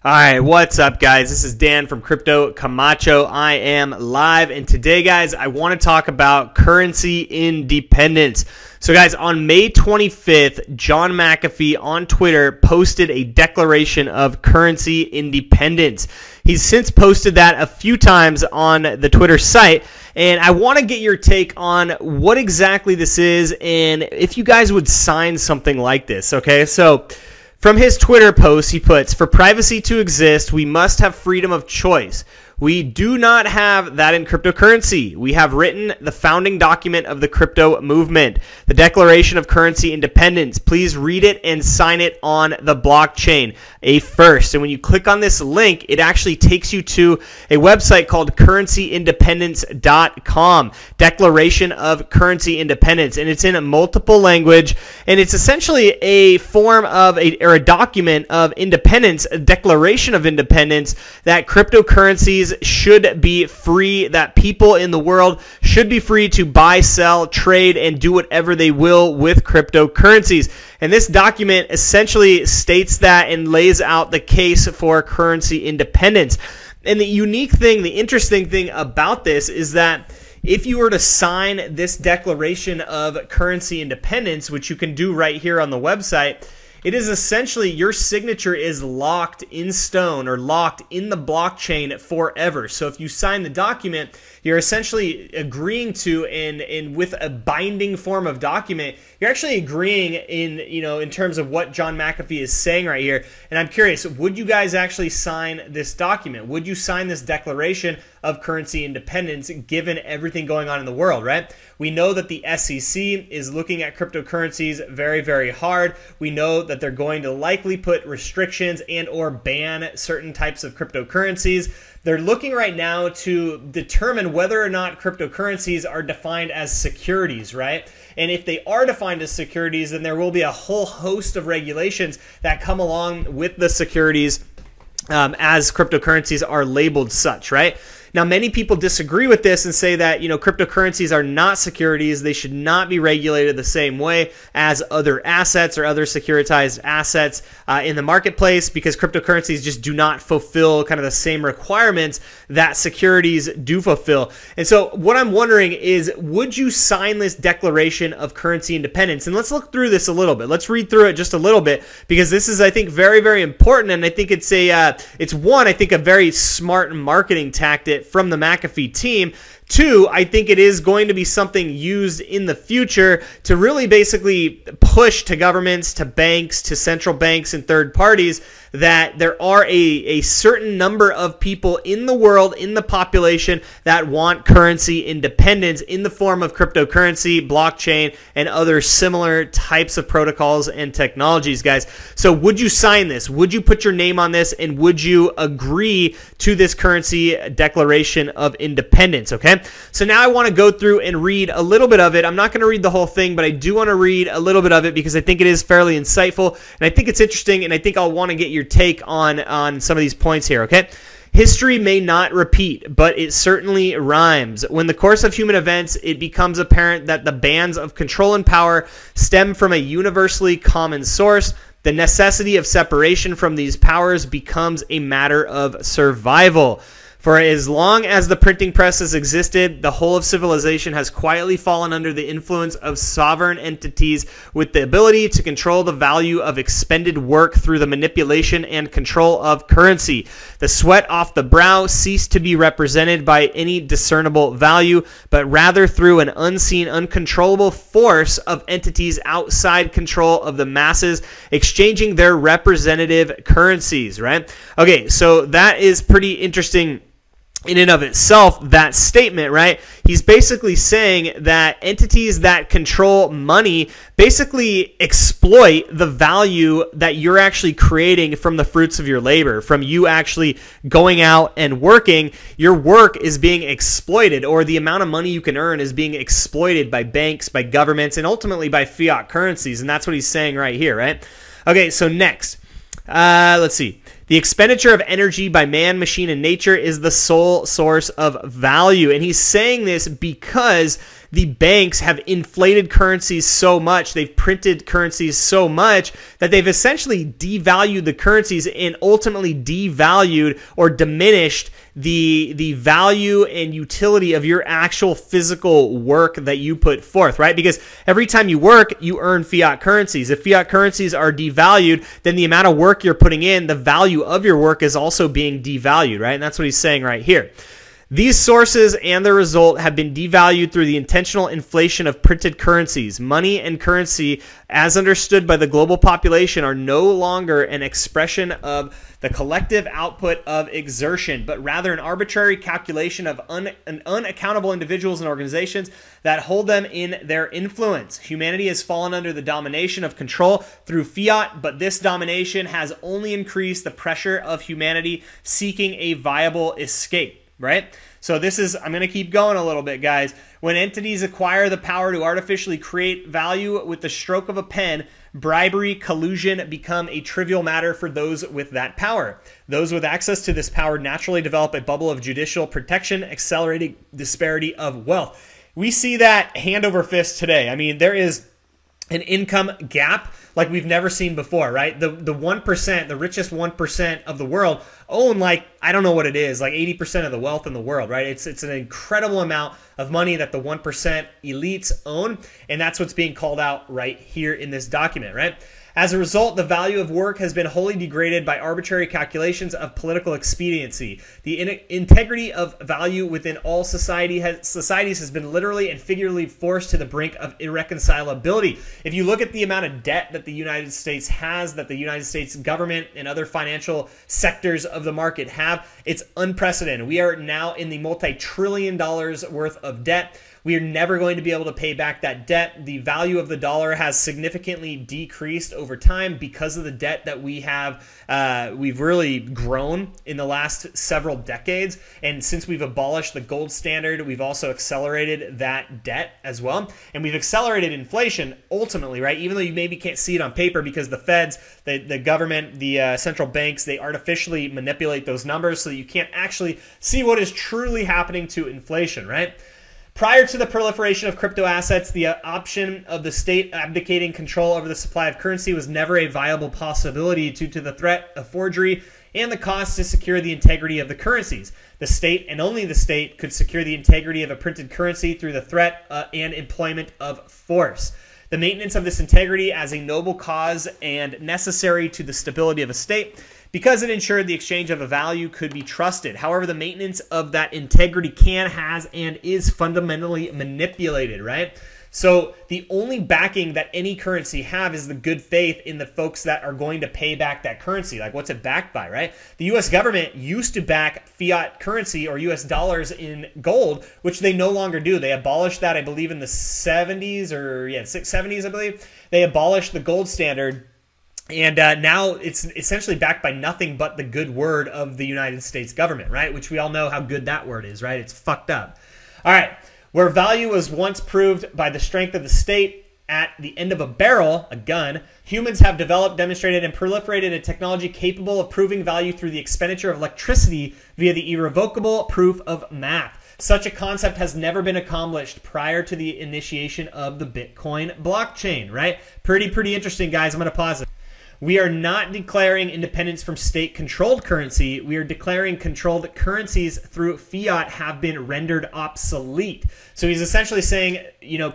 All right, what's up, guys? This is Dan from Crypto Camacho. I am live, and today, guys, I want to talk about currency independence. So, guys, on May 25th, John McAfee on Twitter posted a declaration of currency independence. He's since posted that a few times on the Twitter site, and I want to get your take on what exactly this is and if you guys would sign something like this, okay? So, from his Twitter post, he puts, "For privacy to exist, we must have freedom of choice. We do not have that in cryptocurrency. We have written the founding document of the crypto movement, the Declaration of Currency Independence. Please read it and sign it on the blockchain, a first." And when you click on this link, it actually takes you to a website called currencyindependence.com, Declaration of Currency Independence. And it's in a multiple language, and it's essentially a form of or a document of independence, a declaration of independence that cryptocurrencies should be free, that people in the world should be free to buy, sell, trade, and do whatever they will with cryptocurrencies. And this document essentially states that and lays out the case for currency independence. And the unique thing, the interesting thing about this is that if you were to sign this declaration of currency independence, which you can do right here on the website, it is essentially your signature is locked in stone or locked in the blockchain forever. So if you sign the document, you're essentially agreeing to, and with a binding form of document, you're actually agreeing in terms of what John McAfee is saying right here. And I'm curious, would you guys actually sign this document? Would you sign this declaration of currency independence given everything going on in the world, right? We know that the SEC is looking at cryptocurrencies very, very hard. We know that they're going to likely put restrictions and or ban certain types of cryptocurrencies. They're looking right now to determine whether or not cryptocurrencies are defined as securities, right? And if they are defined as securities, then there will be a whole host of regulations that come along with the securities as cryptocurrencies are labeled such, right? Now, many people disagree with this and say that, cryptocurrencies are not securities. They should not be regulated the same way as other assets or other securitized assets in the marketplace, because cryptocurrencies just do not fulfill kind of the same requirements that securities do fulfill. And so what I'm wondering is, would you sign this declaration of currency independence? And let's look through this a little bit. Let's read through it just a little bit, because this is, I think, very, very important. And I think it's a very smart marketing tactic from the McAfee team. Two, I think it is going to be something used in the future to really basically push to governments, to banks, to central banks and third parties that there are a certain number of people in the world, in the population, that want currency independence in the form of cryptocurrency, blockchain, and other similar types of protocols and technologies, guys. So would you sign this? Would you put your name on this? And would you agree to this currency declaration of independence? Okay. So now I want to go through and read a little bit of it. I'm not going to read the whole thing, but I do want to read a little bit of it because I think it is fairly insightful, and I think it's interesting, and I think I'll want to get your take on some of these points here, okay? History may not repeat, but it certainly rhymes. When the course of human events, it becomes apparent that the bands of control and power stem from a universally common source. The necessity of separation from these powers becomes a matter of survival. For as long as the printing press has existed, the whole of civilization has quietly fallen under the influence of sovereign entities with the ability to control the value of expended work through the manipulation and control of currency. The sweat off the brow ceased to be represented by any discernible value, but rather through an unseen, uncontrollable force of entities outside control of the masses, exchanging their representative currencies, right? Okay, so that is pretty interesting in and of itself, that statement, right? He's basically saying that entities that control money basically exploit the value that you're actually creating from the fruits of your labor, from you actually going out and working. Your work is being exploited, or the amount of money you can earn is being exploited by banks, by governments, and ultimately by fiat currencies. And that's what he's saying right here, right? Okay, so next, let's see. The expenditure of energy by man, machine, and nature is the sole source of value. And he's saying this because the banks have inflated currencies so much, they've printed currencies so much that they've essentially devalued the currencies and ultimately devalued or diminished the value and utility of your actual physical work that you put forth, right? Because every time you work, you earn fiat currencies. If fiat currencies are devalued, then the amount of work you're putting in, the value of your work is also being devalued, right? And that's what he's saying right here. These sources and the result have been devalued through the intentional inflation of printed currencies. Money and currency, as understood by the global population, are no longer an expression of the collective output of exertion, but rather an arbitrary calculation of unaccountable individuals and organizations that hold them in their influence. Humanity has fallen under the domination of control through fiat, but this domination has only increased the pressure of humanity seeking a viable escape. Right? So this is, I'm going to keep going a little bit, guys. When entities acquire the power to artificially create value with the stroke of a pen, bribery, collusion become a trivial matter for those with that power. Those with access to this power naturally develop a bubble of judicial protection, accelerating disparity of wealth. We see that hand over fist today. I mean, there is an income gap like we've never seen before, right? The 1%, the richest 1% of the world own, like, I don't know what it is, like 80% of the wealth in the world, right? It's an incredible amount of money that the 1% elites own, and that's what's being called out right here in this document, right? As a result, the value of work has been wholly degraded by arbitrary calculations of political expediency. The integrity of value within all societies has been literally and figuratively forced to the brink of irreconcilability. If you look at the amount of debt that the United States has, that the United States government and other financial sectors of the market have, it's unprecedented. We are now in the multi-trillion dollars worth of debt. We are never going to be able to pay back that debt. The value of the dollar has significantly decreased over time because of the debt that we have. We've really grown in the last several decades. And since we've abolished the gold standard, we've also accelerated that debt as well. And we've accelerated inflation ultimately, right? Even though you maybe can't see it on paper because the feds, the government, the central banks, they artificially manipulate those numbers so that you can't actually see what is truly happening to inflation, right? Prior to the proliferation of crypto assets, the option of the state abdicating control over the supply of currency was never a viable possibility due to the threat of forgery and the cost to secure the integrity of the currencies. The state, and only the state, could secure the integrity of a printed currency through the threat and employment of force. The maintenance of this integrity as a noble cause and necessary to the stability of a state, because it ensured the exchange of a value could be trusted. However, the maintenance of that integrity has, and is fundamentally manipulated, right? So the only backing that any currency have is the good faith in the folks that are going to pay back that currency. Like, what's it backed by, right? The U.S. government used to back fiat currency or U.S. dollars in gold, which they no longer do. They abolished that, I believe, in the 70s or, 70s, I believe. They abolished the gold standard. And now it's essentially backed by nothing but the good word of the United States government, right? Which we all know how good that word is, right? It's fucked up. All right. Where value was once proved by the strength of the state at the end of a barrel, a gun, humans have developed, demonstrated, and proliferated a technology capable of proving value through the expenditure of electricity via the irrevocable proof of math. Such a concept has never been accomplished prior to the initiation of the Bitcoin blockchain, right? Pretty interesting, guys. I'm going to pause it. We are not declaring independence from state-controlled currency. We are declaring controlled currencies through fiat have been rendered obsolete. So he's essentially saying,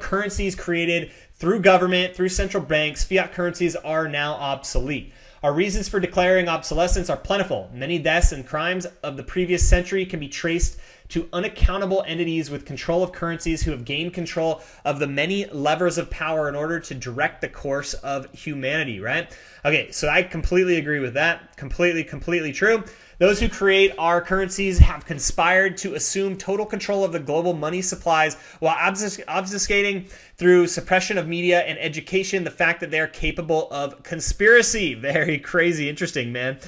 currencies created through government, through central banks, fiat currencies are now obsolete. Our reasons for declaring obsolescence are plentiful. Many deaths and crimes of the previous century can be traced to unaccountable entities with control of currencies who have gained control of the many levers of power in order to direct the course of humanity, right? Okay, so I completely agree with that. Completely true. Those who create our currencies have conspired to assume total control of the global money supplies while obfuscating through suppression of media and education the fact that they are capable of conspiracy. Very crazy, interesting, man.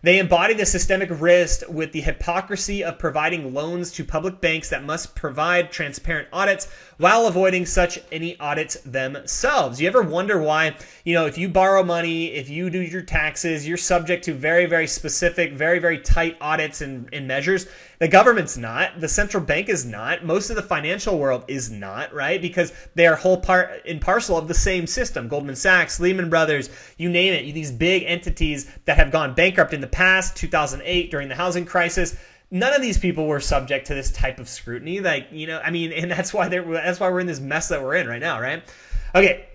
They embody the systemic risk with the hypocrisy of providing loans to public banks that must provide transparent audits while avoiding such any audits themselves. You ever wonder why, if you borrow money, if you do your taxes, you're subject to very, very specific, very, very tight audits and measures? The government's not. The central bank is not. Most of the financial world is not, right? Because they are whole part and parcel of the same system. Goldman Sachs, Lehman Brothers, you name it. These big entities that have gone bankrupt in the past, 2008 during the housing crisis. None of these people were subject to this type of scrutiny. And that's why we're in this mess that we're in right now, right? Okay.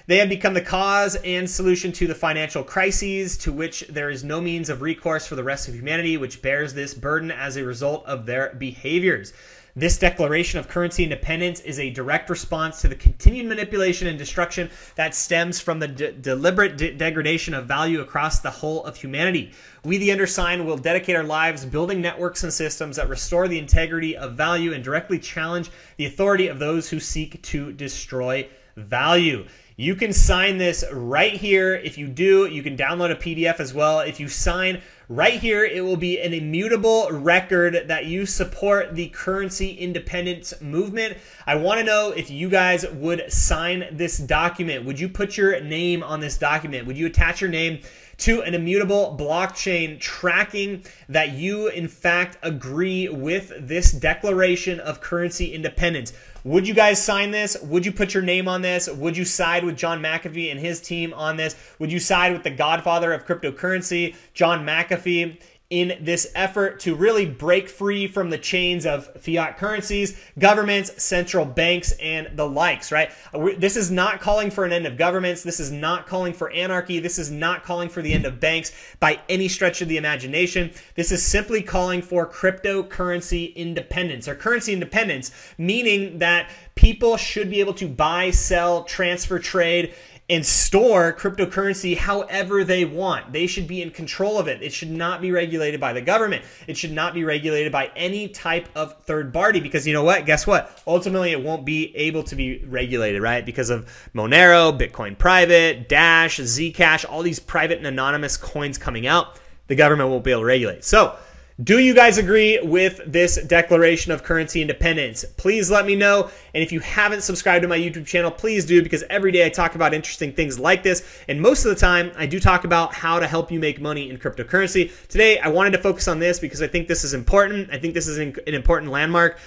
They have become the cause and solution to the financial crises to which there is no means of recourse for the rest of humanity, which bears this burden as a result of their behaviors. This declaration of currency independence is a direct response to the continued manipulation and destruction that stems from the deliberate degradation of value across the whole of humanity. We, the undersigned, will dedicate our lives building networks and systems that restore the integrity of value and directly challenge the authority of those who seek to destroy value. You can sign this right here. If you do, you can download a PDF as well. If you sign right here, it will be an immutable record that you support the currency independence movement. I want to know if you guys would sign this document. Would you put your name on this document? Would you attach your name to an immutable blockchain tracking that you, in fact, agree with this declaration of currency independence? Would you guys sign this? Would you put your name on this? Would you side with John McAfee and his team on this? Would you side with the godfather of cryptocurrency, John McAfee, in this effort to really break free from the chains of fiat currencies, governments, central banks, and the likes, right? This is not calling for an end of governments. This is not calling for anarchy. This is not calling for the end of banks by any stretch of the imagination. This is simply calling for cryptocurrency independence, or currency independence, meaning that people should be able to buy, sell, transfer, trade, and store cryptocurrency however they want. They should be in control of it. It should not be regulated by the government. It should not be regulated by any type of third party, because you know what? Guess what? Ultimately, it won't be able to be regulated, right? Because of Monero, Bitcoin Private, Dash, Zcash, all these private and anonymous coins coming out, the government won't be able to regulate. So, do you guys agree with this declaration of currency independence? Please let me know. And if you haven't subscribed to my YouTube channel, please do, because every day I talk about interesting things like this. And most of the time, I do talk about how to help you make money in cryptocurrency. Today, I wanted to focus on this because I think this is important. I think this is an important landmark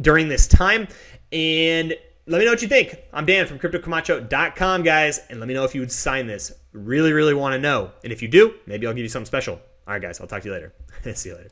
during this time. And let me know what you think. I'm Dan from CryptoCamacho.com, guys. And let me know if you would sign this. Really, really want to know. And if you do, maybe I'll give you something special. All right, guys, I'll talk to you later. See you later.